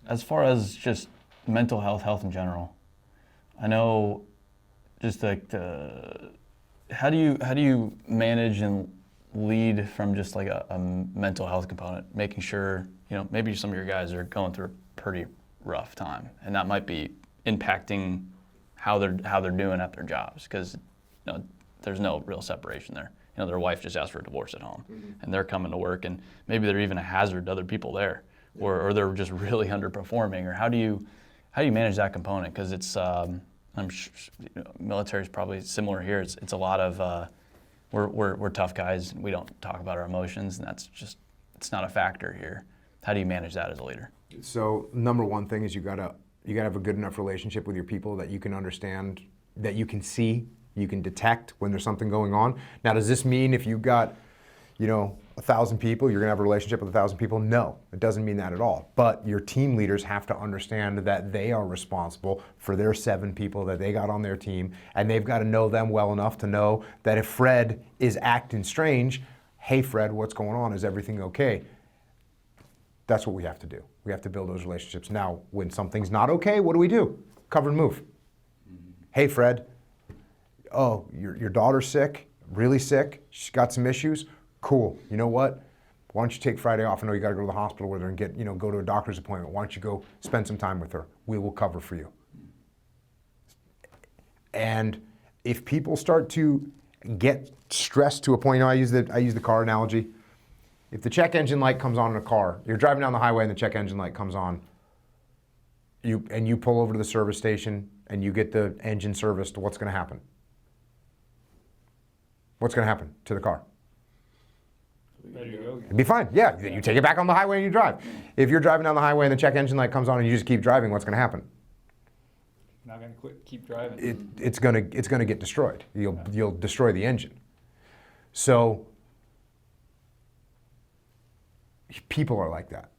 As far as just mental health in general, I know just like how do you manage and lead from just like a mental health component, making sure, maybe some of your guys are going through a pretty rough time, and that might be impacting how they're doing at their jobs, because there's no real separation there. Their wife just asked for a divorce at home, and they're coming to work, and maybe they're even a hazard to other people there, or they're just really underperforming. Or how do you manage that component? Because it's I'm sure, military is probably similar here. It's a lot of we're tough guys. We don't talk about our emotions, and it's not a factor here. How do you manage that as a leader? So number one thing is you gotta have a good enough relationship with your people that you can understand, that you can see, you can detect when there's something going on. Now, does this mean if you got 1,000 people, you're gonna have a relationship with 1,000 people? No, it doesn't mean that at all. But your team leaders have to understand that they are responsible for their 7 people that they got on their team, and they've got to know them well enough to know that if Fred is acting strange, hey Fred, what's going on? Is everything okay? That's what we have to do. We have to build those relationships. Now, when something's not okay, what do? Cover and move. Hey Fred, oh, your daughter's sick, really sick, she's got some issues. Cool, you know what? Why don't you take Friday off? I know you gotta go to the hospital with her and go to a doctor's appointment. Why don't you go spend some time with her? We will cover for you. And if people start to get stressed to a point, I use the car analogy. If the check engine light comes on in a car, you're driving down the highway and the check engine light comes on, you pull over to the service station and you get the engine serviced, what's gonna happen? What's gonna happen to the car? Ready to go again. It'd be fine. Yeah, you take it back on the highway and you drive. If you're driving down the highway and the check engine light comes on and you just keep driving, what's gonna happen? Not gonna quit. Keep driving. It's gonna get destroyed. You'll destroy the engine. So people are like that.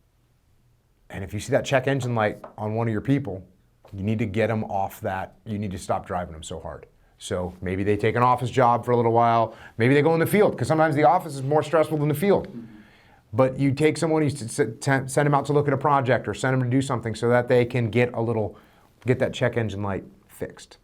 And if you see that check engine light on one of your people, you need to get them off that. You need to stop driving them so hard. So maybe they take an office job for a little while. Maybe they go in the field, because sometimes the office is more stressful than the field. But you take someone, you send them out to look at a project or send them to do something so that they can get that check engine light fixed.